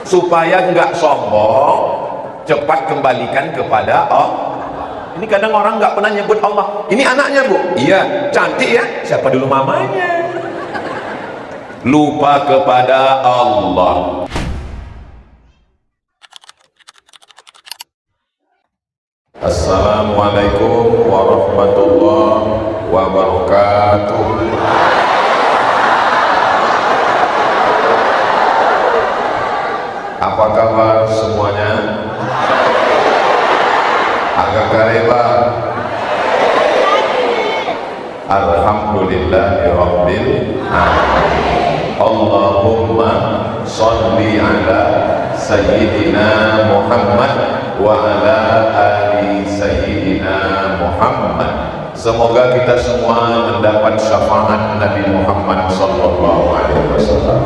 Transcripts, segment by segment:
supaya nggak sombong, cepat kembalikan kepada Allah. Ini kadang orang nggak pernah nyebut Allah. Ini anaknya, Bu? Iya. Cantik ya? Siapa dulu mamanya? Lupa kepada Allah. Assalamualaikum warahmatullahi wabarakatuh. Apa kabar semuanya? Agak kareba. Alhamdulillahirabbil alamin. Allahumma sholli ala sayyidina Muhammad wa ala ali sayyidina Muhammad. Semoga kita semua mendapat syafaat Nabi Muhammad sallallahu alaihi wasallam.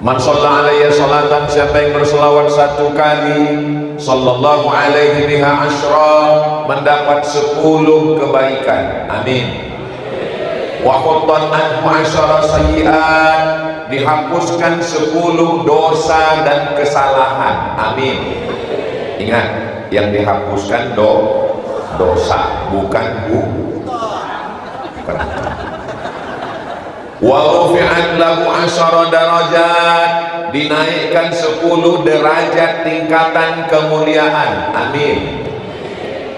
Man shalla alaihi salatan, siapa yang berselawat satu kali, sallallahu alaihi biha asyra, mendapat 10 kebaikan. Amin. Wa khuttan anhu asyara sayyi'at, dihapuskan 10 dosa dan kesalahan. Amin. Ingat, yang dihapuskan dosa, bukan wa rufi'at lahu asyara darajat, dinaikkan 10 derajat tingkatan kemuliaan. Amin.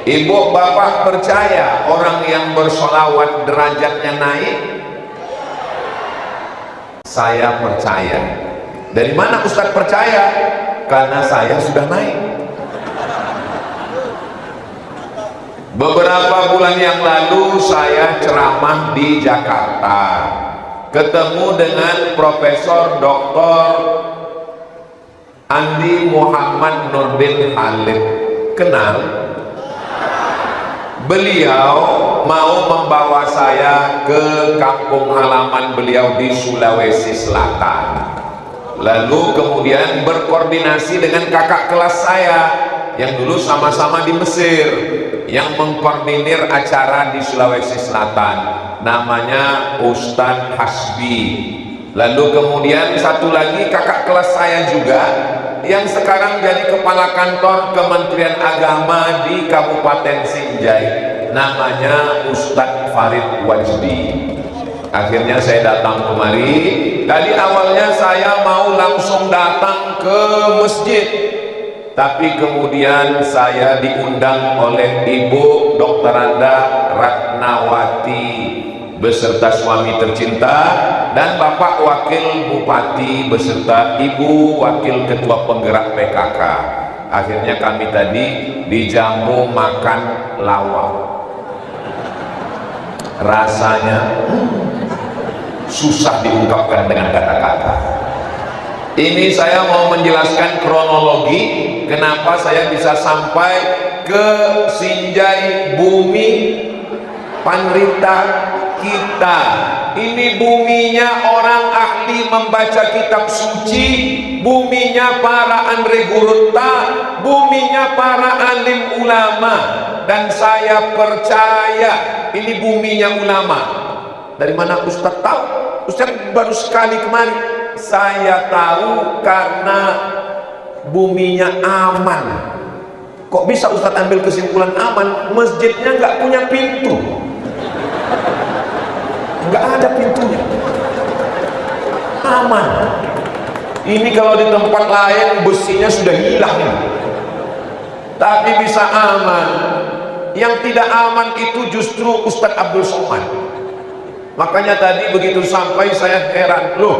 Ibu bapak percaya orang yang bersolawat derajatnya naik? Saya percaya. Dari mana Ustadz percaya? Karena saya sudah naik. Beberapa bulan yang lalu saya ceramah di Jakarta, ketemu dengan Profesor Dr. Andi Muhammad Nurdin Halid. Kenal? Beliau mau membawa saya ke kampung halaman beliau di Sulawesi Selatan. Lalu kemudian berkoordinasi dengan kakak kelas saya yang dulu sama-sama di Mesir, yang mengkoordinir acara di Sulawesi Selatan, namanya Ustadz Hasbi. Lalu kemudian satu lagi kakak kelas saya juga yang sekarang jadi kepala kantor Kementerian Agama di Kabupaten Sinjai, namanya Ustadz Farid Wajdi. Akhirnya saya datang kemari. Tadi awalnya saya mau langsung datang ke masjid, tapi kemudian saya diundang oleh Ibu Dr. Anda Ratnawati beserta suami tercinta dan Bapak Wakil Bupati beserta Ibu Wakil Ketua Penggerak PKK. Akhirnya kami tadi dijamu makan lawak. Rasanya susah diungkapkan dengan kata-kata. Ini saya mau menjelaskan kronologi kenapa saya bisa sampai ke Sinjai, bumi Panrita kita. Ini buminya orang ahli membaca kitab suci, buminya para Andre Gurutta, buminya para alim ulama. Dan saya percaya ini buminya ulama. Dari mana Ustadz tahu? Ustadz baru sekali kemarin. Saya tahu karena buminya aman. Kok bisa Ustadz ambil kesimpulan aman? Masjidnya nggak punya pintu, nggak ada pintunya, aman. Ini kalau di tempat lain besinya sudah hilang, tapi bisa aman. Yang tidak aman itu justru Ustadz Abdul Somad. Makanya tadi begitu sampai saya heran, loh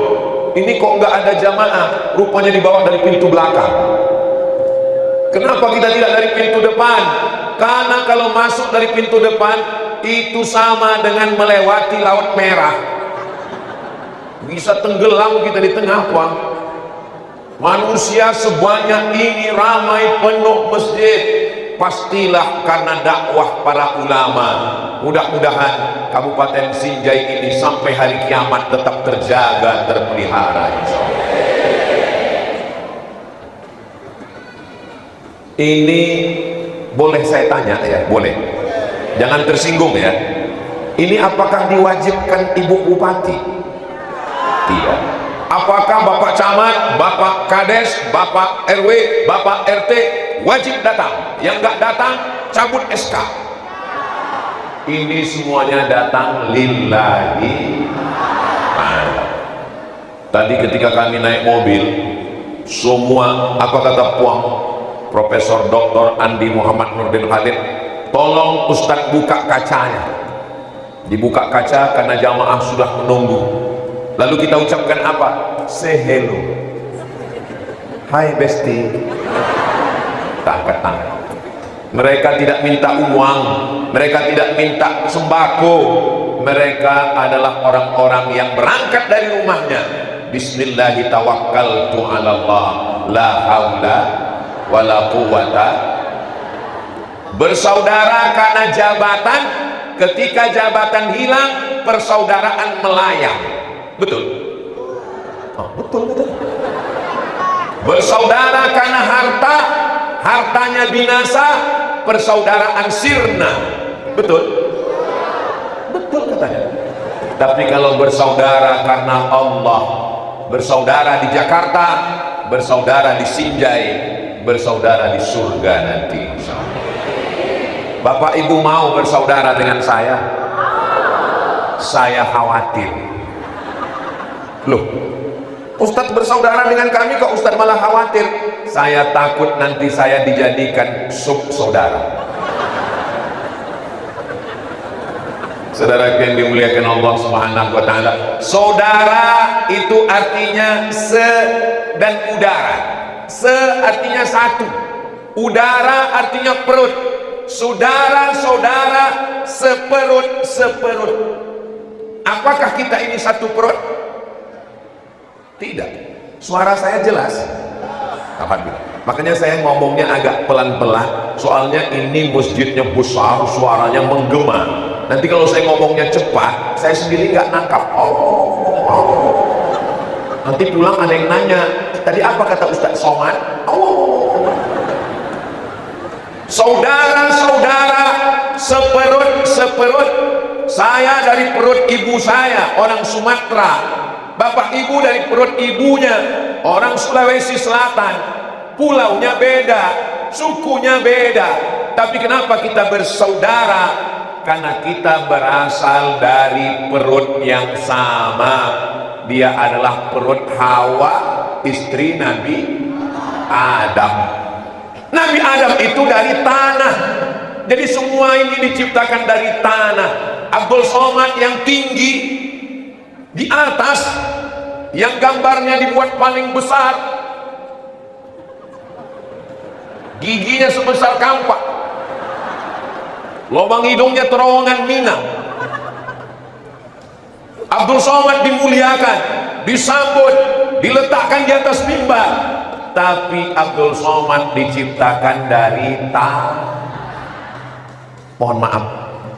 ini kok nggak ada jamaah, rupanya dibawa dari pintu belakang. Kenapa kita tidak dari pintu depan? Karena kalau masuk dari pintu depan itu sama dengan melewati Laut Merah, bisa tenggelam kita di tengah Puang. Manusia sebanyak ini ramai penuh masjid, pastilah karena dakwah para ulama. Mudah-mudahan Kabupaten Sinjai ini sampai hari kiamat tetap terjaga, terpelihara. Ini boleh saya tanya ya? Boleh, jangan tersinggung ya. Ini apakah diwajibkan Ibu Bupati? Tidak. Apakah Bapak Camat, Bapak Kades, Bapak RW, Bapak RT wajib datang? Yang nggak datang cabut SK. Ini semuanya datang lillahi. Tadi ketika kami naik mobil, semua apa kata Puang Profesor Dr. Andi Muhammad Nurdin Khalid, tolong Ustadz buka kacanya. Dibuka kaca karena jamaah sudah menunggu. Lalu kita ucapkan apa? Say hello. Hai Besti. Tak angkat tangan. Mereka tidak minta uang, mereka tidak minta sembako, mereka adalah orang-orang yang berangkat dari rumahnya. Bismillahirrahmanirrahim. Allah, la haula wala quwata. Bersaudara karena jabatan, ketika jabatan hilang, persaudaraan melayang. Betul? Oh, betul. Bersaudara karena harta, hartanya binasa, persaudaraan sirna. Betul? Betul katanya. Tapi kalau bersaudara karena Allah, bersaudara di Jakarta, bersaudara di Sinjai, bersaudara di surga nanti. Bapak Ibu mau bersaudara dengan saya? Saya khawatir. Loh, Ustadz bersaudara dengan kami kok Ustadz malah khawatir? Saya takut nanti saya dijadikan sub saudara. Saudara yang dimuliakan Allah Subhanahu wa taala, saudara itu artinya se dan udara. Se artinya satu, udara artinya perut. Saudara-saudara seperut. Apakah kita ini satu perut? Tidak. Suara saya jelas? Alhamdulillah. Makanya saya ngomongnya agak pelan-pelan, soalnya ini masjidnya besar, suaranya menggema. Nanti kalau saya ngomongnya cepat, saya sendiri nggak nangkap. Nanti pulang ada yang nanya, tadi apa kata Ustadz Somad? Saudara-saudara seperut. Saya dari perut ibu saya, orang Sumatera. Bapak ibu dari perut ibunya, orang Sulawesi Selatan. Pulaunya beda, sukunya beda. Tapi kenapa kita bersaudara? Karena kita berasal dari perut yang sama. Dia adalah perut Hawa, istri Nabi Adam. Nabi Adam itu dari tanah. Jadi semua ini diciptakan dari tanah. Abdul Somad yang tinggi di atas, yang gambarnya dibuat paling besar, giginya sebesar kampak, lubang hidungnya terowongan Mina. Abdul Somad dimuliakan, disambut, diletakkan di atas mimbar. Tapi Abdul Somad diciptakan dari tanah. Mohon maaf,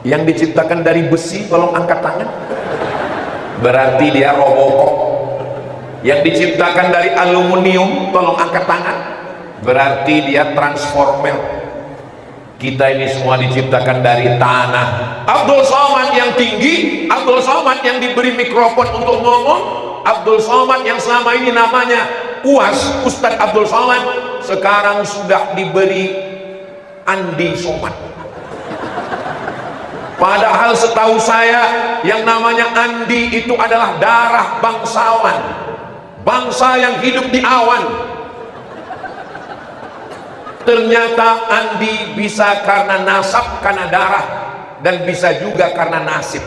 yang diciptakan dari besi tolong angkat tangan. Berarti dia Robocop. Yang diciptakan dari aluminium tolong angkat tangan. Berarti dia Transformer. Kita ini semua diciptakan dari tanah. Abdul Somad yang tinggi, Abdul Somad yang diberi mikrofon untuk ngomong, Abdul Somad yang selama ini namanya UAS, Ustadz Abdul Somad, sekarang sudah diberi Andi Somad. Padahal setahu saya yang namanya Andi itu adalah darah bangsawan, bangsa yang hidup di awan. Ternyata Andi bisa karena nasab, karena darah, dan bisa juga karena nasib.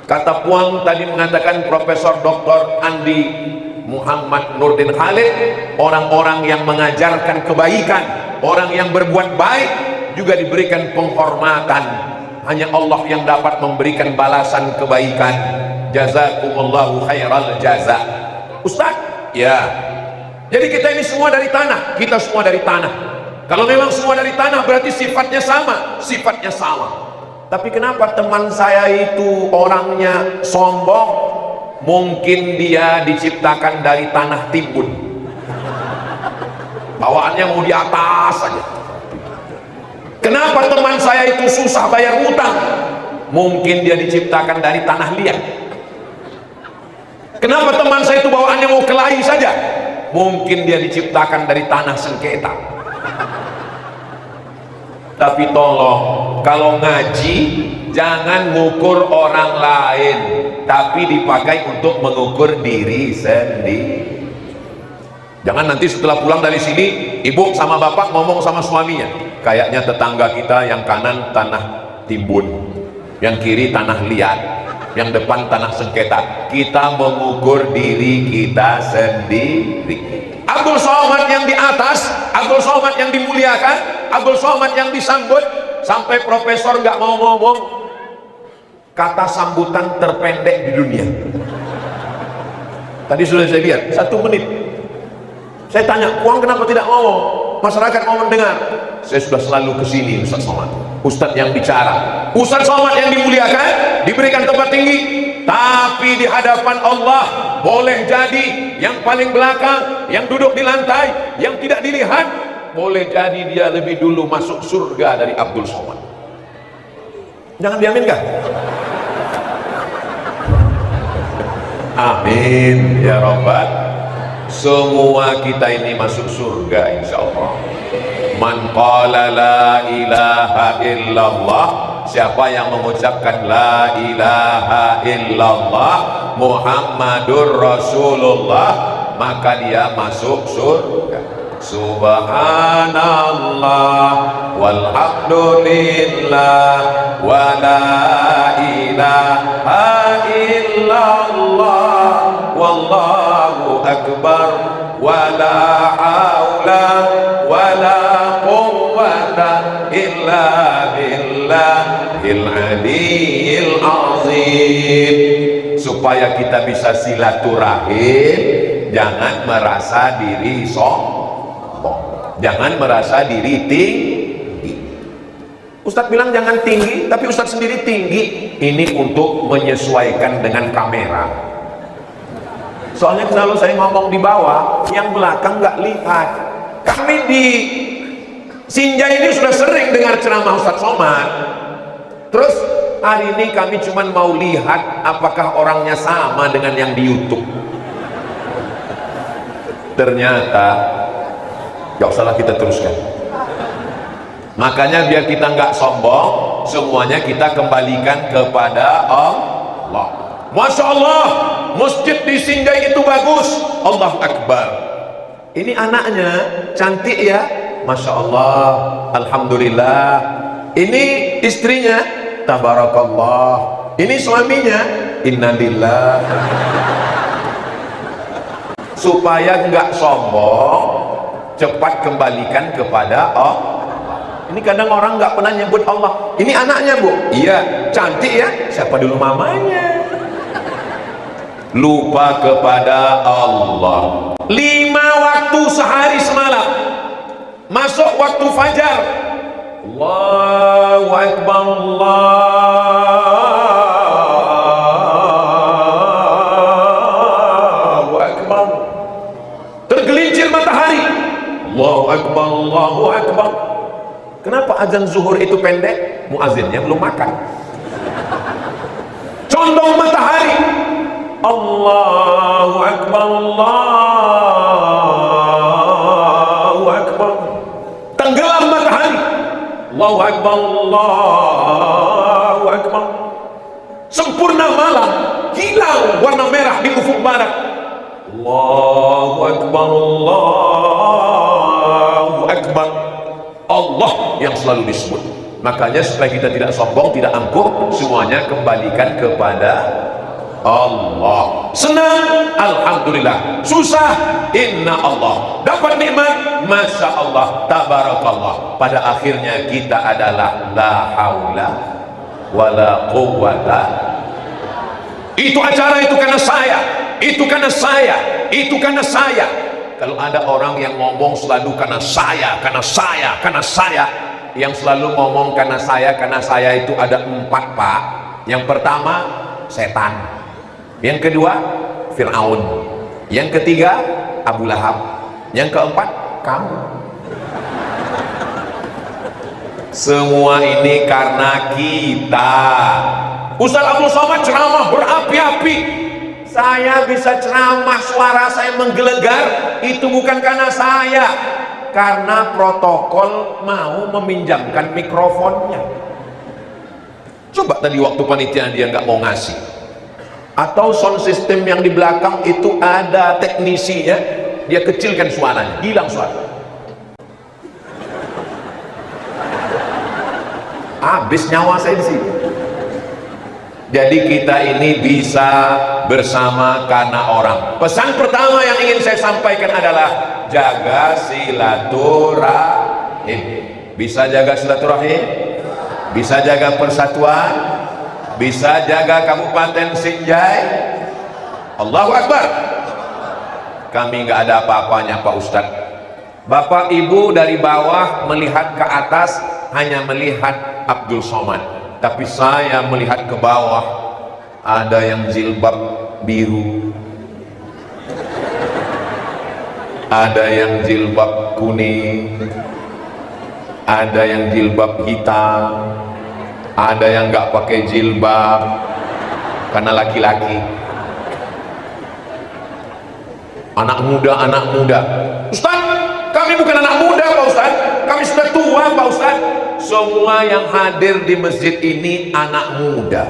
Kata Puang tadi mengatakan Profesor Dr. Andi Muhammad Nurdin Khalid, orang-orang yang mengajarkan kebaikan, orang yang berbuat baik juga diberikan penghormatan. Hanya Allah yang dapat memberikan balasan kebaikan. Jazakumullahu khairal jaza. Ustaz? Ya. Jadi kita ini semua dari tanah. Kita semua dari tanah. Kalau memang semua dari tanah berarti sifatnya sama. Sifatnya sama. Tapi kenapa teman saya itu orangnya sombong? Mungkin dia diciptakan dari tanah timbun. Bawaannya mau di atas saja. Kenapa teman saya itu susah bayar utang? Mungkin dia diciptakan dari tanah liat. Kenapa teman saya itu bawaannya mau kelahi saja? Mungkin dia diciptakan dari tanah sengketa. Tapi tolong, kalau ngaji jangan ngukur orang lain, tapi dipakai untuk mengukur diri sendiri. Jangan nanti setelah pulang dari sini, ibu sama bapak ngomong sama suaminya, kayaknya tetangga kita yang kanan tanah timbun, yang kiri tanah liat, yang depan tanah sengketa. Kita mengukur diri kita sendiri. Abdul Somad yang di atas, Abdul Somad yang dimuliakan, Abdul Somad yang disambut, sampai profesor nggak mau ngomong kata sambutan terpendek di dunia. Tadi sudah saya lihat 1 menit. Saya tanya, "Uang kenapa tidak ngomong? Masyarakat mau mendengar." Saya sudah selalu kesini, Ustaz Somad. Ustaz yang bicara, Ustaz Somad yang dimuliakan, diberikan tempat tinggi, tapi di hadapan Allah boleh jadi yang paling belakang, yang duduk di lantai, yang tidak dilihat, boleh jadi dia lebih dulu masuk surga dari Abdul Somad. Jangan diaminkan. Amin ya Rabbal. Semua kita ini masuk surga insyaallah. Man qala la ilaha illallah, siapa yang mengucapkan la ilaha illallah Muhammadur Rasulullah, maka dia masuk surga. Subhanallah walhamdulillah wa la ilaha illallah wallahu akbar wa la haula wa la quwwata illa billahil aliyyil azim. Supaya kita bisa silaturahim, jangan merasa diri sombong, jangan merasa diri tinggi. Ustadz bilang jangan tinggi, tapi Ustadz sendiri tinggi. Ini untuk menyesuaikan dengan kamera. Soalnya kalau saya ngomong di bawah, yang belakang nggak lihat. Kami di Sinjai ini sudah sering dengar ceramah Ustadz Somad. Terus hari ini kami cuma mau lihat apakah orangnya sama dengan yang di YouTube. Ternyata gak usahlah kita teruskan. Makanya biar kita nggak sombong, semuanya kita kembalikan kepada Allah. Masya Allah, masjid di Sinjai itu bagus. Allahu Akbar. Ini anaknya cantik ya, Masya Allah, Alhamdulillah. Ini istrinya, Tabarakallah. Ini suaminya, Innalillah. Supaya nggak sombong, cepat kembalikan kepada Allah. Ini kadang orang nggak pernah nyebut Allah. Ini anaknya bu, iya cantik ya, siapa dulu mamanya? Lupa kepada Allah. 5 waktu sehari semalam, masuk waktu fajar, Allahu Akbar, Allahu Akbar. Tergelincir matahari, Allahu Akbar, Allahu Akbar. Kenapa azan zuhur itu pendek? Muazzinnya belum makan. Condong matahari, Allahu Akbar, Allahu Akbar. Tenggelam matahari, Allahu Akbar, Allahu Akbar. Sempurna malam, hilang warna merah di ufuk barat, Allahu Akbar, Allahu Akbar. Allah yang selalu disebut. Makanya supaya kita tidak sombong, tidak angkuh, semuanya kembalikan kepada Allah. Senang, Alhamdulillah. Susah, Inna Allah. Dapat nikmat, Masya Allah, Tabarakallah. Pada akhirnya kita adalah la haula wala quwwata. Itu acara itu karena saya, itu karena saya, itu karena saya. Kalau ada orang yang ngomong selalu karena saya, karena saya, karena saya, yang selalu ngomong karena saya itu ada 4 pak. Yang pertama setan, yang kedua Fir'aun, yang ketiga Abu Lahab, yang keempat kamu. Semua ini karena kita. Ustaz Abdul Somad ceramah berapi-api. Saya bisa ceramah, suara saya menggelegar, itu bukan karena saya, karena protokol mau meminjamkan mikrofonnya. Coba tadi waktu panitia dia nggak mau ngasih, atau sound system yang di belakang itu ada teknisinya, dia kecilkan suaranya, hilang suara. Habis nyawa saya di sini. Jadi kita ini bisa bersama karena orang. Pesan pertama yang ingin saya sampaikan adalah jaga silaturahim. Bisa jaga silaturahim, bisa jaga persatuan, bisa jaga Kabupaten Sinjai. Allahu Akbar. Kami nggak ada apa-apanya Pak Ustadz. Bapak Ibu dari bawah melihat ke atas hanya melihat Abdul Somad, tapi saya melihat ke bawah ada yang jilbab biru, ada yang jilbab kuning, ada yang jilbab hitam, ada yang nggak pakai jilbab karena laki-laki. Anak muda, Ustaz, kami bukan anak muda Pak Ustaz, kami sudah tua Pak Ustaz. Semua yang hadir di masjid ini anak muda,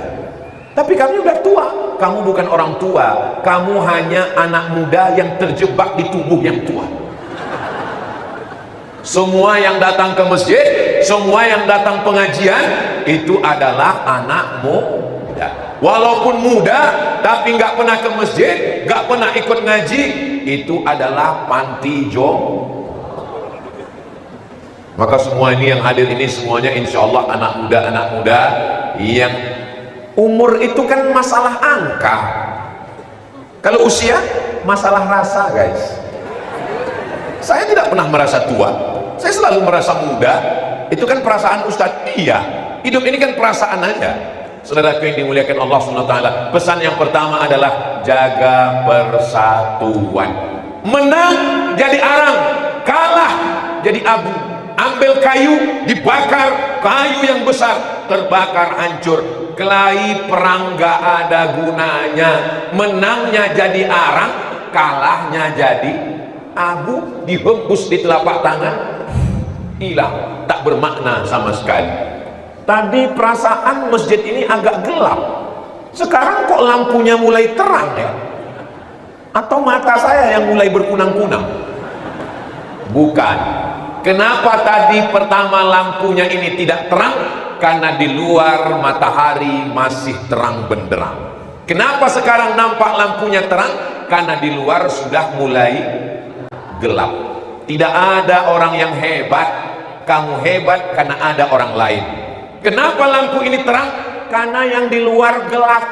tapi kami udah tua. Kamu bukan orang tua, kamu hanya anak muda yang terjebak di tubuh yang tua. Semua yang datang ke masjid, semua yang datang pengajian, itu adalah anak muda. Walaupun muda tapi nggak pernah ke masjid, nggak pernah ikut ngaji, itu adalah panti jompo. Maka semua ini yang hadir ini semuanya insya Allah anak muda yang umur itu kan masalah angka. Kalau usia masalah rasa guys. Saya tidak pernah merasa tua, saya selalu merasa muda. Itu kan perasaan Ustadz. Iya, hidup ini kan perasaan aja. Saudaraku yang dimuliakan Allah SWT, pesan yang pertama adalah jaga persatuan. Menang jadi arang, kalah jadi abu. Ambil kayu, dibakar, kayu yang besar terbakar hancur. Kelahi perang gak ada gunanya. Menangnya jadi arang, kalahnya jadi abu, dihembus di telapak tangan, hilang, tak bermakna sama sekali. Tadi perasaan masjid ini agak gelap, sekarang kok lampunya mulai terang ya? Atau mata saya yang mulai berkunang-kunang? Bukan. Kenapa tadi pertama lampunya ini tidak terang? Karena di luar matahari masih terang benderang. Kenapa sekarang nampak lampunya terang? Karena di luar sudah mulai gelap. Tidak ada orang yang hebat, kamu hebat karena ada orang lain. Kenapa lampu ini terang? Karena yang di luar gelap.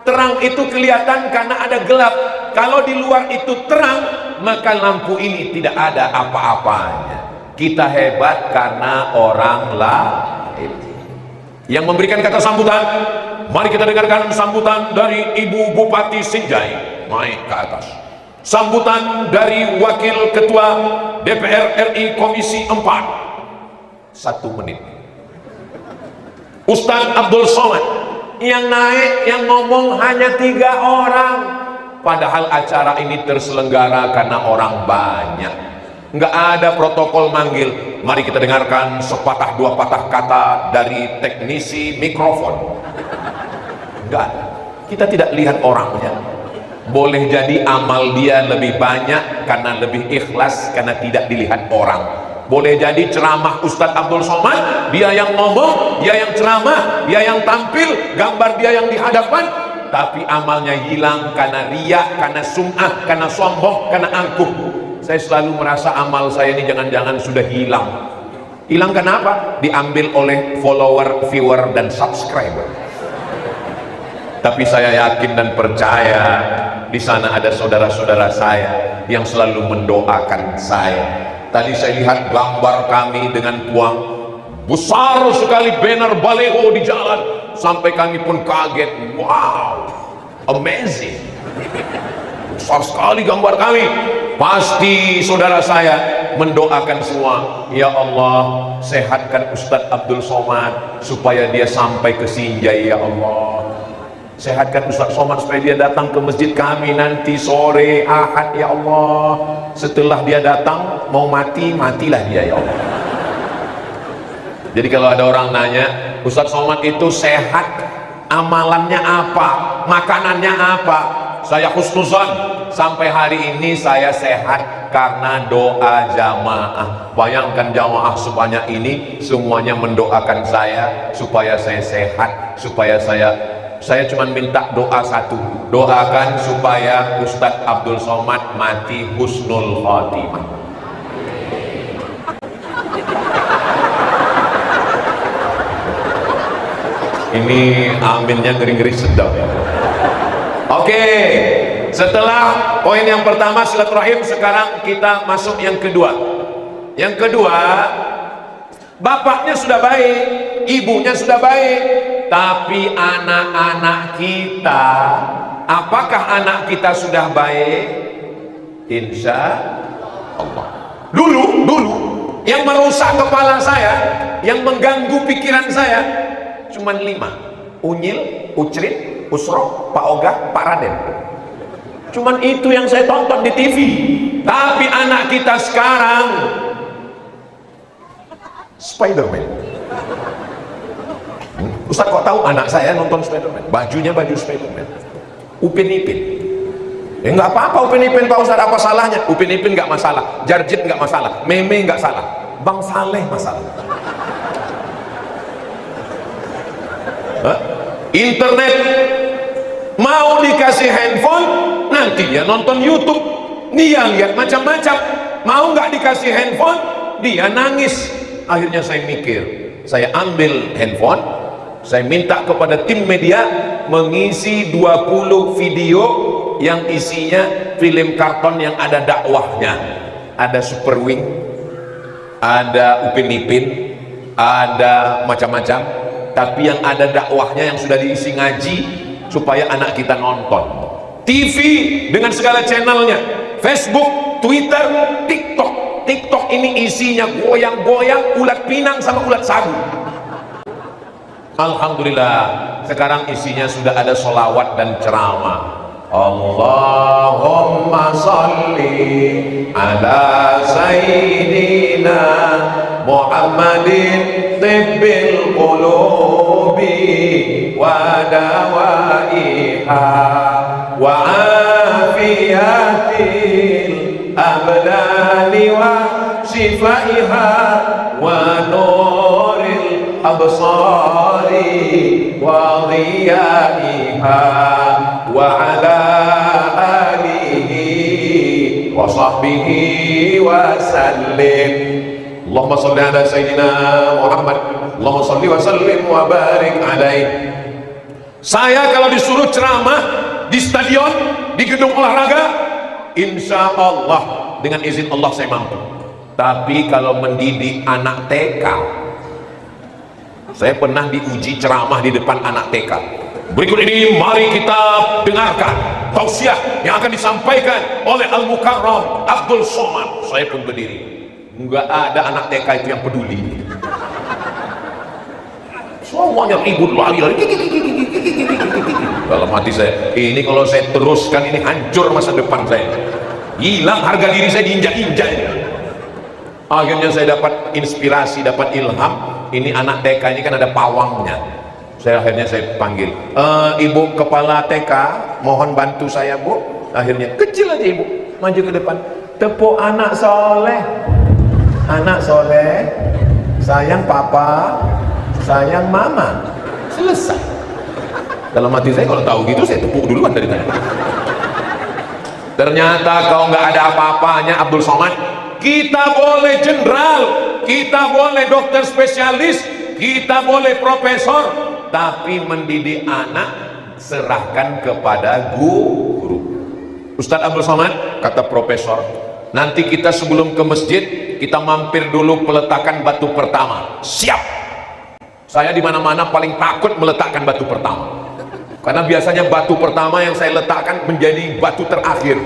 Terang itu kelihatan karena ada gelap. Kalau di luar itu terang, maka lampu ini tidak ada apa-apanya. Kita hebat karena orang lain. Yang memberikan kata sambutan, mari kita dengarkan sambutan dari Ibu Bupati Sinjai. Naik ke atas. Sambutan dari Wakil Ketua DPR RI Komisi 4. 1 menit. Ustadz Abdul Somad. Yang naik, yang ngomong hanya 3 orang. Padahal acara ini terselenggara karena orang banyak. Nggak ada protokol manggil. Mari kita dengarkan sepatah 2 patah kata dari teknisi mikrofon. Nggak, kita tidak lihat orangnya. Boleh jadi amal dia lebih banyak karena lebih ikhlas, karena tidak dilihat orang. Boleh jadi ceramah Ustadz Abdul Somad, dia yang ngomong, dia yang ceramah, dia yang tampil, gambar dia yang di hadapan, tapi amalnya hilang karena riya, karena sum'ah, karena sombong, karena angkuh. Saya selalu merasa amal saya ini jangan-jangan sudah hilang. Hilang kenapa? Diambil oleh follower, viewer, dan subscriber. Tapi saya yakin dan percaya di sana ada saudara-saudara saya yang selalu mendoakan saya. Tadi saya lihat gambar kami dengan puang besar sekali, banner baleho di jalan, sampai kami pun kaget. Wow, amazing, besar sekali gambar kami. Pasti saudara saya mendoakan semua, ya Allah sehatkan Ustadz Abdul Somad supaya dia sampai ke Sinjai, ya Allah. Sehatkan Ustaz Somad supaya dia datang ke masjid kami nanti sore Ahad ya Allah. Setelah dia datang mau mati, matilah dia ya Allah. Jadi kalau ada orang nanya, Ustaz Somad itu sehat, amalannya apa, makanannya apa? Saya husnuzan, sampai hari ini saya sehat karena doa jamaah. Bayangkan jamaah sebanyak ini semuanya mendoakan saya supaya saya sehat, supaya saya cuma minta doa satu, doakan supaya Ustadz Abdul Somad mati husnul khotimah. Ini aminnya ngeri-ngeri sedap. Oke, setelah poin yang pertama silaturahim, sekarang kita masuk yang kedua. Yang kedua, bapaknya sudah baik, ibunya sudah baik, tapi anak-anak kita, apakah anak kita sudah baik? Insya Allah. Dulu yang merusak kepala saya, yang mengganggu pikiran saya, cuman 5: Unyil, Ucrit, Usroh, Pak Ogah, Pak Raden. Cuman itu yang saya tonton di TV. Tapi anak kita sekarang Spiderman. Ustaz kok tahu anak saya nonton Spiderman? Bajunya baju Spiderman. Upin Ipin. Ya nggak apa-apa Upin Ipin Pak Ustaz, apa salahnya? Upin Ipin nggak masalah, Jarjit nggak masalah, Meme nggak salah, Bang Saleh masalah. Hah? Internet mau dikasih handphone, nanti dia nonton YouTube, dia lihat macam-macam. Mau nggak dikasih handphone, dia nangis. Akhirnya saya mikir, saya ambil handphone, saya minta kepada tim media mengisi 20 video yang isinya film karton yang ada dakwahnya. Ada Super Wing, ada Upin Ipin, ada macam-macam, tapi yang ada dakwahnya yang sudah diisi ngaji supaya anak kita nonton. TV dengan segala channelnya, Facebook, Twitter, TikTok ini isinya goyang-goyang, ulat pinang sama ulat sagu. Alhamdulillah sekarang isinya sudah ada sholawat dan ceramah. Allahumma salli ala sayyidina Muhammadin tibbil qulubi wa dawaiha wa afiyatil abdani wa shifaiha wa nuril absari wa dhiyaiha wa ala alihi wa sahbihi wa sallim. Allahumma salli ala sayyidina Muhammad, Allahumma salli wa sallim wa barik alaih. Saya kalau disuruh ceramah di stadion, di gedung olahraga, insya Allah dengan izin Allah saya mampu. Tapi kalau mendidik anak TK, saya pernah diuji ceramah di depan anak TK. Berikut ini mari kita dengarkan tausiah yang akan disampaikan oleh Al-Mukarram Abdul Somad. Saya pun berdiri. Enggak ada anak TK itu yang peduli. Semuanya ribut lari-lari. Dalam hati saya, ini kalau saya teruskan ini hancur masa depan saya. Hilang harga diri saya diinjak-injak. Akhirnya saya dapat inspirasi, dapat ilham. Ini anak TK ini kan ada pawangnya. Akhirnya saya panggil, ibu kepala TK, mohon bantu saya bu. Akhirnya kecil aja ibu, maju ke depan, tepuk anak soleh. Anak soleh, sayang papa, sayang mama. Selesai. Dalam hati saya kalau tahu gitu saya tepuk duluan dari tadi. Ternyata kau nggak ada apa-apanya Abdul Somad. Kita boleh jenderal, kita boleh dokter spesialis, kita boleh profesor, tapi mendidik anak serahkan kepada guru. Ustadz Abdul Somad, kata profesor, nanti kita sebelum ke masjid kita mampir dulu peletakan batu pertama. Siap. Saya di mana-mana paling takut meletakkan batu pertama, karena biasanya batu pertama yang saya letakkan menjadi batu terakhir.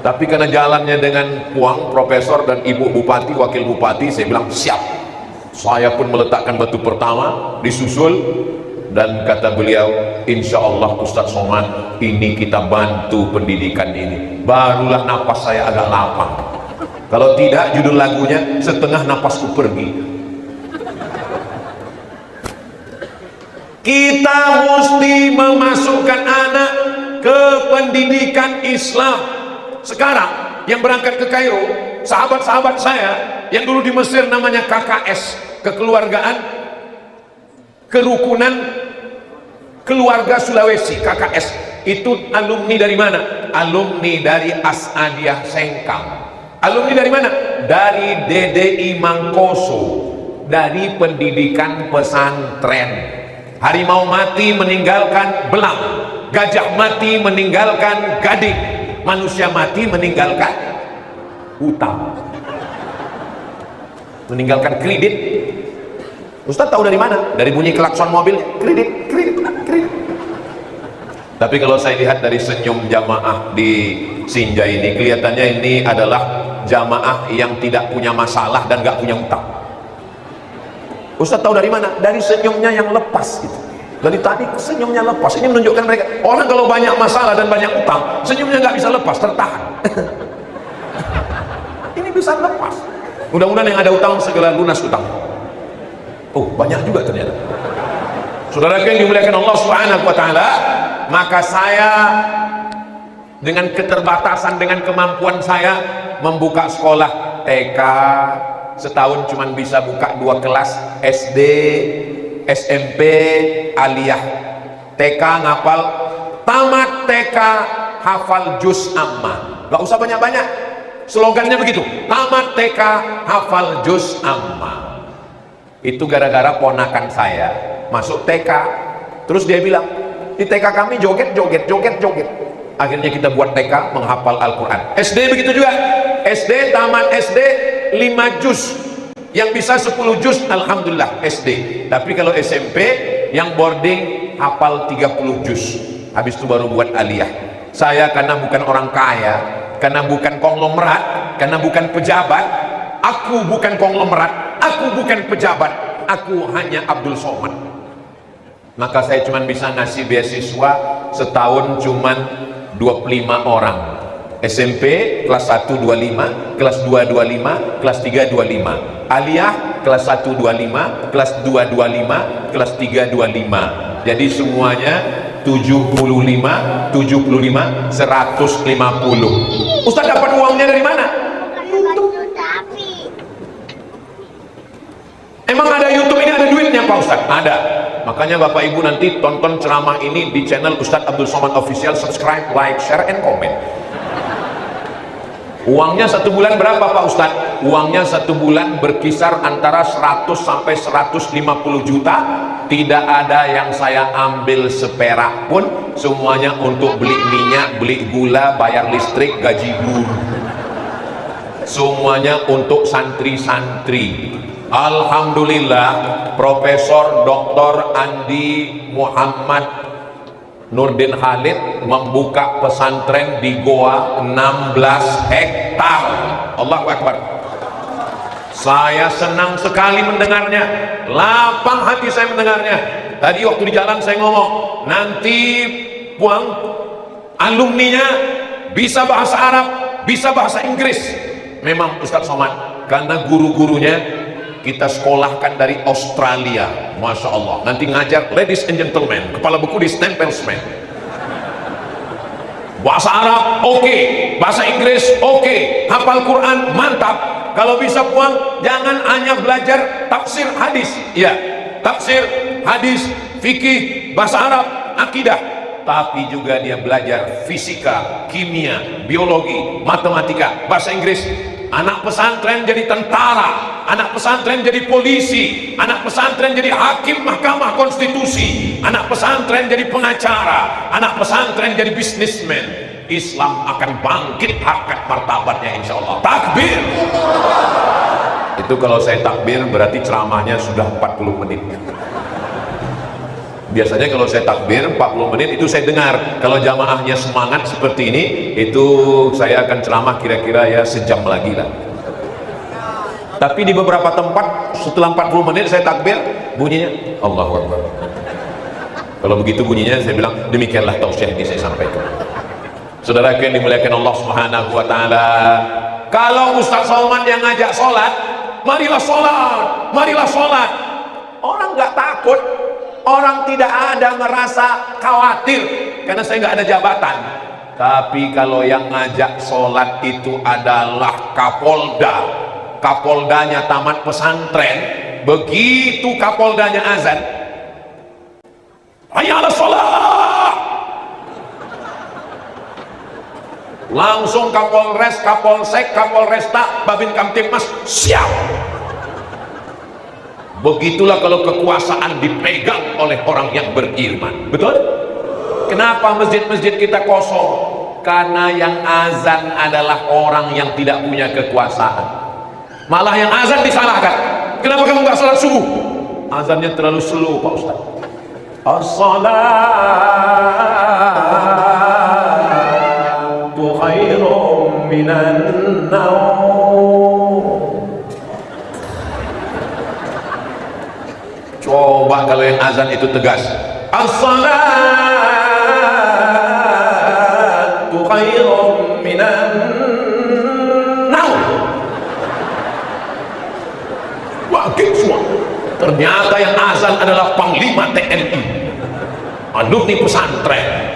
Tapi karena jalannya dengan puang profesor dan ibu bupati, wakil bupati, saya bilang siap. Saya pun meletakkan batu pertama, disusul Dan kata beliau, insya Allah Ustadz Somad, ini kita bantu pendidikan ini. Barulah napas saya agak lapang. Kalau tidak, judul lagunya setengah napasku pergi. Kita mesti memasukkan anak ke pendidikan Islam. Sekarang yang berangkat ke Kairo, sahabat-sahabat saya yang dulu di Mesir namanya KKS, kekeluargaan kerukunan keluarga Sulawesi. KKS itu alumni dari mana? Alumni dari Asadiah Sengkang. Alumni dari mana? Dari DDI Mangkoso, dari pendidikan pesantren. Harimau mati meninggalkan belang, gajah mati meninggalkan gading, manusia mati meninggalkan utang, meninggalkan kredit. Ustaz tahu dari mana? Dari bunyi klakson mobil, kredit, kredit, kredit. Tapi kalau saya lihat dari senyum jamaah di Sinja ini, kelihatannya ini adalah jamaah yang tidak punya masalah dan gak punya utang. Ustaz tahu dari mana? Dari senyumnya yang lepas gitu. Dari tadi senyumnya lepas. Ini menunjukkan mereka, orang kalau banyak masalah dan banyak utang, senyumnya nggak bisa lepas, tertahan. Ini bisa lepas. Mudah-mudahan yang ada utang segera lunas utang. Oh, banyak juga ternyata. Saudara yang dimuliakan Allah Subhanahu wa taala, maka saya dengan keterbatasan, dengan kemampuan saya membuka sekolah TK. Setahun cuma bisa buka 2 kelas, SD, SMP, aliyah. TK ngapal, tamat TK hafal juz amma. Gak usah banyak-banyak, slogannya begitu, tamat TK hafal juz amma. Itu gara-gara ponakan saya masuk TK, terus dia bilang, di TK kami joget, joget, joget, joget. Akhirnya kita buat TK menghafal Al-Quran. SD begitu juga, SD, tamat SD 5 juz, yang bisa 10 juz alhamdulillah SD. Tapi kalau SMP yang boarding hafal 30 juz, habis itu baru buat aliyah. Saya karena bukan orang kaya, karena bukan konglomerat, karena bukan pejabat, aku bukan konglomerat, aku bukan pejabat, aku hanya Abdul Somad, maka saya cuma bisa ngasih beasiswa setahun cuma 25 orang. SMP kelas 1 25, kelas 2 25, kelas 3 25. Aliyah kelas 1 25, kelas 2 25, kelas 3 25. Jadi semuanya 75, 75, 150. Ustaz dapat uangnya dari mana? Emang ada YouTube ini ada duitnya Pak Ustaz? Ada. Makanya Bapak Ibu nanti tonton ceramah ini di channel Ustaz Abdul Somad Official, subscribe, like, share, and comment. Uangnya 1 bulan berapa Pak Ustadz? Uangnya 1 bulan berkisar antara 100 sampai 150 juta. Tidak ada yang saya ambil seperak pun, semuanya untuk beli minyak, beli gula, bayar listrik, gaji guru, semuanya untuk santri-santri. Alhamdulillah, Profesor Dr. Andi Muhammad Nurdin Khalid membuka pesantren di Goa 16 hektar. Allahu Akbar. Saya senang sekali mendengarnya, lapang hati saya mendengarnya. Tadi waktu di jalan saya ngomong, nanti Puang alumninya bisa bahasa Arab, bisa bahasa Inggris. Memang Ustadz Somad, karena guru-gurunya kita sekolahkan dari Australia, Masya Allah. Nanti ngajar ladies and gentlemen, kepala buku di stempelsman. Bahasa Arab oke, bahasa Inggris oke, hafal Quran mantap. Kalau bisa Puang, jangan hanya belajar tafsir hadis, ya, tafsir hadis, fikih, bahasa Arab, akidah, tapi juga dia belajar fisika, kimia, biologi, matematika, bahasa Inggris. Anak pesantren jadi tentara, anak pesantren jadi polisi, anak pesantren jadi hakim mahkamah konstitusi, anak pesantren jadi pengacara, anak pesantren jadi bisnismen. Islam akan bangkit harkat martabatnya insya Allah. Takbir. Itu kalau saya takbir berarti ceramahnya sudah 40 menit. Biasanya kalau saya takbir 40 menit itu saya dengar. Kalau jamaahnya semangat seperti ini, itu saya akan ceramah kira-kira ya sejam lagi lah. Tapi di beberapa tempat setelah 40 menit saya takbir, bunyinya Allahu Akbar. Kalau begitu bunyinya, saya bilang demikianlah tausiah ini saya sampaikan. Saudara yang dimuliakan Allah Subhanahu wa taala, kalau Ustaz Salman yang ngajak sholat, marilah sholat, marilah sholat, orang nggak takut, orang tidak ada merasa khawatir karena saya nggak ada jabatan. Tapi kalau yang ngajak sholat itu adalah Kapolda, Kapoldanya tamat pesantren, begitu Kapoldanya azan, hayya 'alas shalah, langsung Kapolres, Kapolsek, Kapolresta, Babin Kamtibmas siap. Begitulah kalau kekuasaan dipegang oleh orang yang beriman. Betul? Kenapa masjid-masjid kita kosong? Karena yang azan adalah orang yang tidak punya kekuasaan. Malah yang azan disalahkan. Kenapa kamu nggak sholat subuh? Azannya terlalu slow Pak Ustaz. As-salatu khairum minan naum. Coba kalau yang azan itu tegas, as-salatu khairum minan naum. Wakil semua. Ternyata yang azan adalah Panglima TNI, alumni pesantren.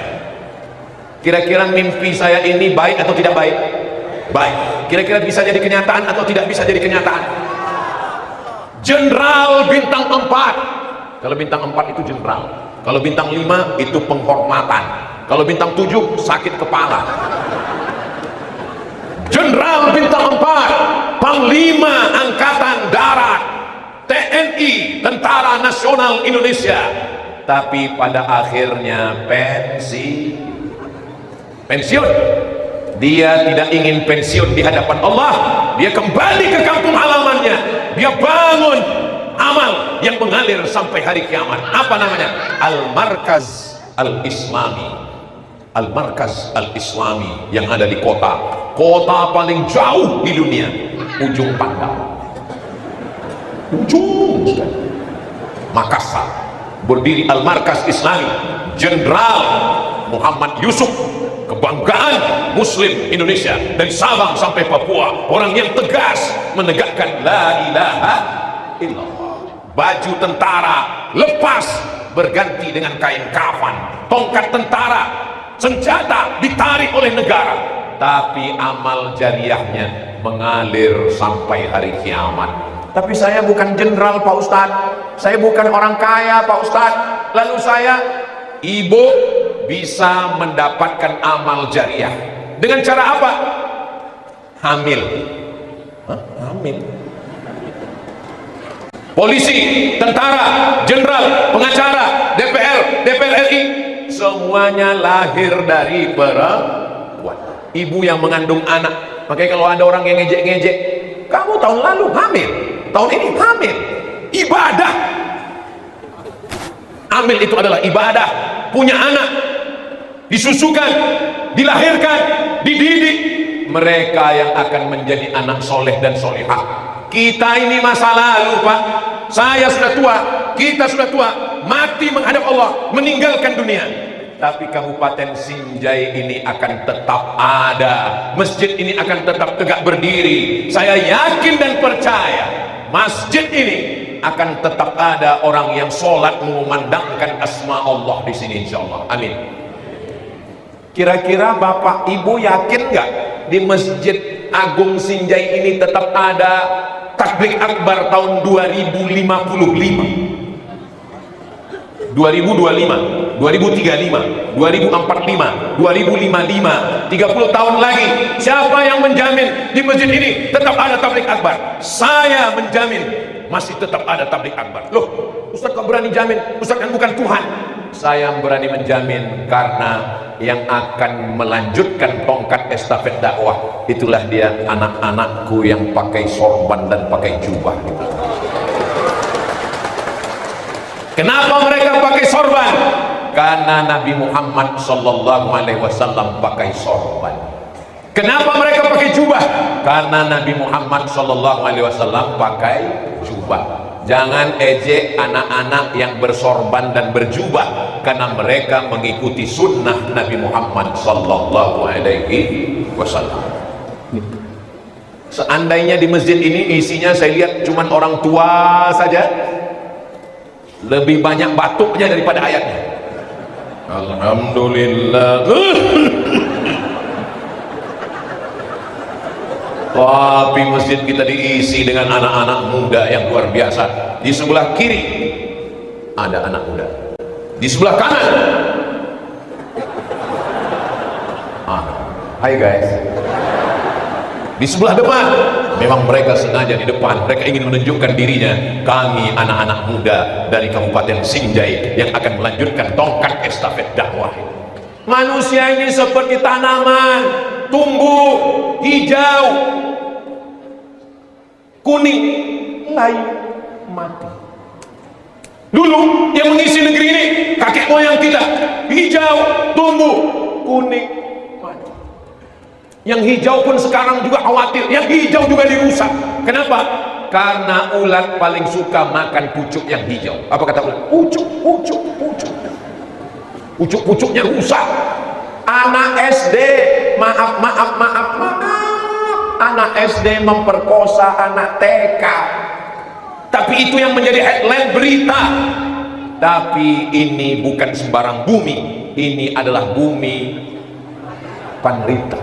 Kira-kira mimpi saya ini baik atau tidak baik? Baik. Kira-kira bisa jadi kenyataan atau tidak bisa jadi kenyataan? Jenderal bintang 4. Kalau bintang 4 itu jenderal. Kalau bintang 5 itu penghormatan. Kalau bintang 7 sakit kepala. Jenderal bintang 4, Panglima Angkatan Darat, TNI, Tentara Nasional Indonesia. Tapi pada akhirnya pensiun. Dia tidak ingin pensiun di hadapan Allah. Dia kembali ke kampung halamannya. Dia bangun amal yang mengalir sampai hari kiamat. Apa namanya? Al-Markaz Al-Islami. Al-Markaz Al-Islami yang ada di kota paling jauh di dunia, Ujung Pandang, ujung sekali, Makassar. Berdiri Al-Markaz Islami, Jenderal Muhammad Yusuf, kebanggaan Muslim Indonesia dari Sabang sampai Papua, orang yang tegas menegakkan la ilaha illallah. Baju tentara lepas berganti dengan kain kafan, tongkat tentara, senjata ditarik oleh negara, tapi amal jariahnya mengalir sampai hari kiamat. Tapi saya bukan jenderal Pak Ustadz, saya bukan orang kaya Pak Ustadz, lalu ibu bisa mendapatkan amal jariah dengan cara apa? Hamil. Hamil. Polisi, tentara, jenderal, pengacara, DPR RI, semuanya lahir dari perempuan. Ibu yang mengandung anak. Makanya kalau ada orang yang ngejek-ngejek, kamu tahun lalu hamil, tahun ini hamil. Ibadah. Hamil itu adalah ibadah. Punya anak, disusukan, dilahirkan, dididik, mereka yang akan menjadi anak soleh dan solehah. Kita ini masa lalu Pak, saya sudah tua, kita sudah tua, mati menghadap Allah, meninggalkan dunia. Tapi Kabupaten Sinjai ini akan tetap ada, masjid ini akan tetap tegak berdiri. Saya yakin dan percaya masjid ini akan tetap ada orang yang sholat mengumandangkan asma Allah di sini, insya Allah. Amin. Kira-kira Bapak Ibu yakin nggak di Masjid Agung Sinjai ini tetap ada Tabligh Akbar tahun 2055, 2025, 2035, 2045, 2055, 30 tahun lagi? Siapa yang menjamin di masjid ini tetap ada Tabligh Akbar? Saya menjamin masih tetap ada Tabligh Akbar. Loh, Ustaz kok berani jamin? Ustaz kan bukan Tuhan. Saya berani menjamin karena yang akan melanjutkan tongkat estafet dakwah itulah dia anak-anakku yang pakai sorban dan pakai jubah. Kenapa mereka pakai sorban? Karena Nabi Muhammad SAW pakai sorban. Kenapa mereka pakai jubah? Karena Nabi Muhammad SAW pakai jubah. Jangan ejek anak-anak yang bersorban dan berjubah. karena mereka mengikuti sunnah Nabi Muhammad sallallahu alaihi wasallam. Seandainya di masjid ini isinya saya lihat cuman orang tua saja, lebih banyak batuknya daripada ayatnya. Alhamdulillah. Tapi masjid kita diisi dengan anak-anak muda yang luar biasa. Di sebelah kiri ada anak muda, di sebelah kanan hai guys, di sebelah depan memang mereka sengaja di depan, mereka ingin menunjukkan dirinya, kami anak-anak muda dari Kabupaten Sinjai yang akan melanjutkan tongkat estafet dakwah. Manusia ini seperti tanaman, tumbuh hijau, kuning, layu, mati. Dulu yang mengisi negeri ini kakek moyang kita, hijau, tumbuh, kuning, mati. Yang hijau pun sekarang juga khawatir, yang hijau juga dirusak. Kenapa? Karena ulat paling suka makan pucuk yang hijau. Apa kata ulat? Pucuk, pucuk, pucuk. Pucuk-pucuknya rusak. Anak SD, maaf, anak SD memperkosa anak TK. Tapi itu yang menjadi headline berita. Tapi ini bukan sembarang bumi, ini adalah bumi panrita,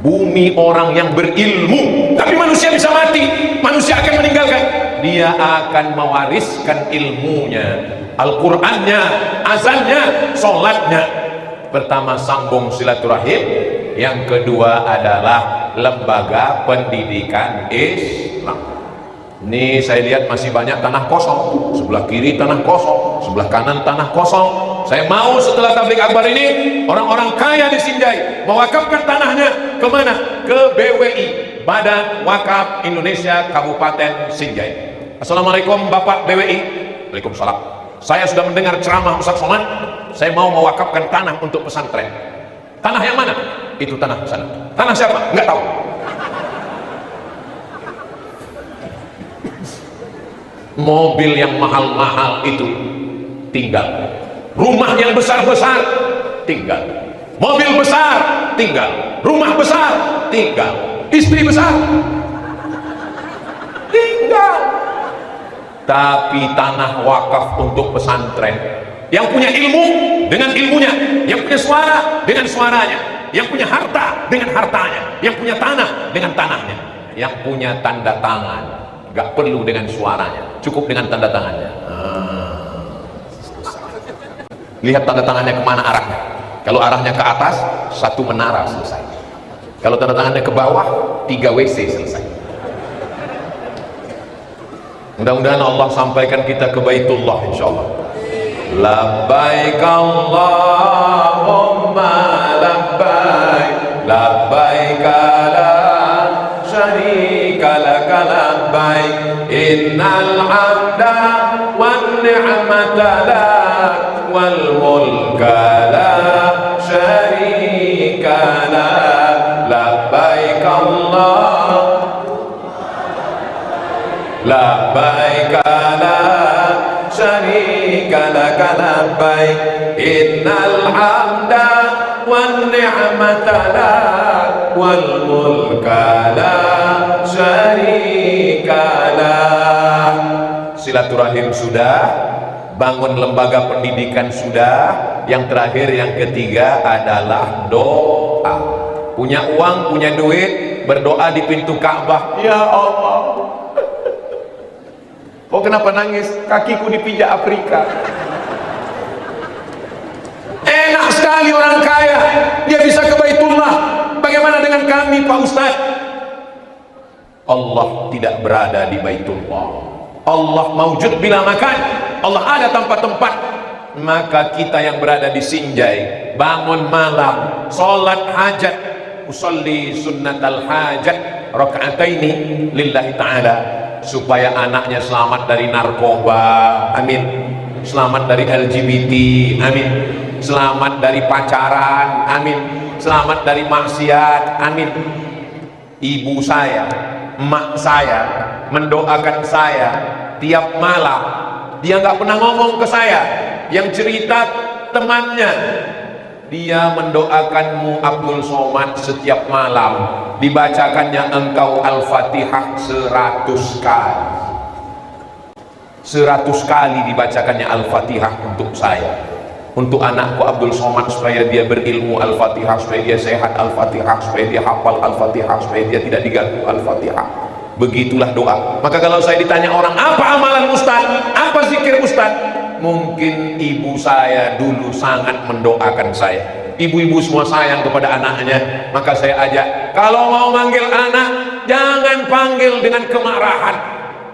bumi orang yang berilmu. Tapi manusia bisa mati, manusia akan meninggalkan, dia akan mewariskan ilmunya, Al-Qur'annya, azannya, sholatnya. Pertama sambung silaturahim, yang kedua adalah lembaga pendidikan Islam. Ini saya lihat masih banyak tanah kosong, sebelah kiri tanah kosong, sebelah kanan tanah kosong. Saya mau setelah tabligh akbar ini orang-orang kaya di Sinjai mewakafkan tanahnya kemana? Ke BWI, Badan Wakaf Indonesia Kabupaten Sinjai. Assalamualaikum Bapak BWI. Waalaikumsalam. Saya sudah mendengar ceramah Ustaz Somad, saya mau mewakafkan tanah untuk pesantren. Tanah yang mana? Itu tanah pesantren. Tanah siapa? Enggak tahu. Mobil yang mahal-mahal itu tinggal, rumah yang besar-besar tinggal, mobil besar tinggal, rumah besar tinggal, istri besar tinggal. Tapi tanah wakaf untuk pesantren, yang punya ilmu dengan ilmunya, yang punya suara dengan suaranya, yang punya harta dengan hartanya, yang punya tanah dengan tanahnya, yang punya tanda tangan, gak perlu dengan suaranya, cukup dengan tanda tangannya. Lihat tanda tangannya kemana arahnya. Kalau arahnya ke atas, satu menara selesai. Kalau tanda tangannya ke bawah, 3 WC selesai. Mudah-mudahan Allah sampaikan kita ke Baitullah insyaallah. Labbaik Allahumma labbaik, labbaik la syarika laka labbaik, innal hamda wan ni'mata lak wal mulka la syarika lak, labbaik Allah labbaik la syarika laka labbaik, innal hamda wan ni'mata lak wal mulka la syarika lak. Silaturahim sudah, bangun lembaga pendidikan sudah, yang terakhir yang ketiga adalah doa. Punya uang, punya duit, berdoa di pintu Ka'bah. Ya Allah, oh kenapa nangis? Kakiku dipijak Afrika. Enak sekali orang kaya, dia bisa ke Baitullah. Bagaimana dengan kami Pak Ustaz? Allah tidak berada di Baitullah. Allah maujud bila makan, Allah ada tanpa tempat. Maka kita yang berada di Sinjai, bangun malam, sholat hajat, usolli sunnatal hajat rakaataini lillahi ta'ala, supaya anaknya selamat dari narkoba, amin, selamat dari LGBT, amin, selamat dari pacaran, amin, selamat dari maksiat, amin. Ibu saya, emak saya mendoakan saya tiap malam. Dia nggak pernah ngomong ke saya, yang cerita temannya. Dia mendoakanmu Abdul Somad setiap malam, dibacakannya engkau Al-Fatihah 100 kali. 100 kali dibacakannya Al-Fatihah untuk saya, untuk anakku Abdul Somad, supaya dia berilmu Al-Fatihah, supaya dia sehat Al-Fatihah, supaya dia hafal Al-Fatihah, supaya dia tidak diganggu Al-Fatihah. Begitulah doa. Maka kalau saya ditanya orang, apa amalan Ustaz, apa zikir Ustaz, mungkin ibu saya dulu sangat mendoakan saya. Ibu-ibu semua sayang kepada anaknya, maka saya ajak, kalau mau manggil anak jangan panggil dengan kemarahan.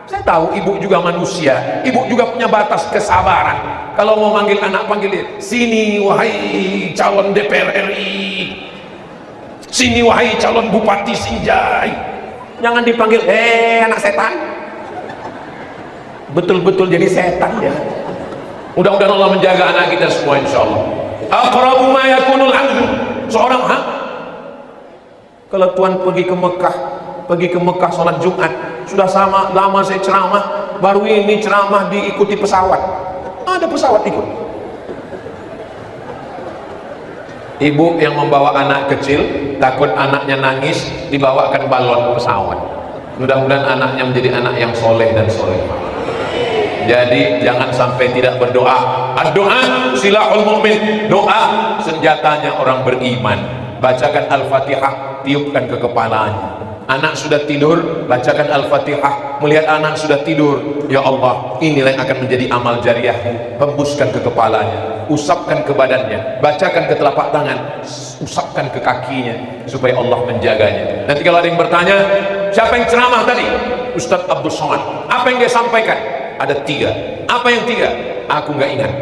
Saya tahu ibu juga manusia, ibu juga punya batas kesabaran. Kalau mau manggil anak, panggil dia, sini wahai calon DPR RI, sini wahai calon Bupati Sinjai. Jangan dipanggil anak setan, betul-betul jadi setan ya. Mudah-mudahan Allah menjaga anak kita semua, insyaallah. Aqrabu ma yakunul 'abdu, seorang kalau Tuhan pergi ke Mekah sholat Jumat, sudah sama lama saya ceramah, baru ini ceramah diikuti pesawat. Ada pesawat ikut. Ibu yang membawa anak kecil, takut anaknya nangis, dibawakan balon pesawat. Mudah-mudahan anaknya menjadi anak yang soleh dan soleh. Jadi jangan sampai tidak berdoa. Doa silahul mu'min, doa senjatanya orang beriman. Bacakan Al-Fatihah, tiupkan ke kepalanya. Anak sudah tidur, bacakan Al-Fatihah. Melihat anak sudah tidur, ya Allah, inilah yang akan menjadi amal jariahmu. Hembuskan ke kepalanya, usapkan ke badannya, bacakan ke telapak tangan, usapkan ke kakinya, supaya Allah menjaganya. Nanti kalau ada yang bertanya, siapa yang ceramah tadi? Ustadz Abdul Somad. Apa yang dia sampaikan? Ada 3. Apa yang 3? Aku nggak ingat.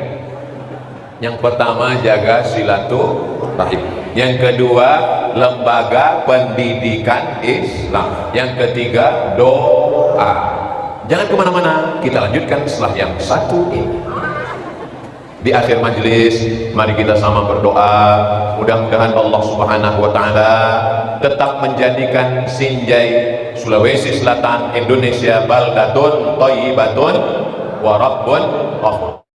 Yang pertama, jaga silaturahim. Yang kedua, lembaga pendidikan Islam. Yang ketiga, doa. Jangan kemana-mana, kita lanjutkan setelah yang satu ini. Di akhir majelis, mari kita sama berdoa. Mudah-mudahan Allah Subhanahu wa Ta'ala tetap menjadikan Sinjai, Sulawesi Selatan, Indonesia baldatun thayyibatun wa rabbun rahim.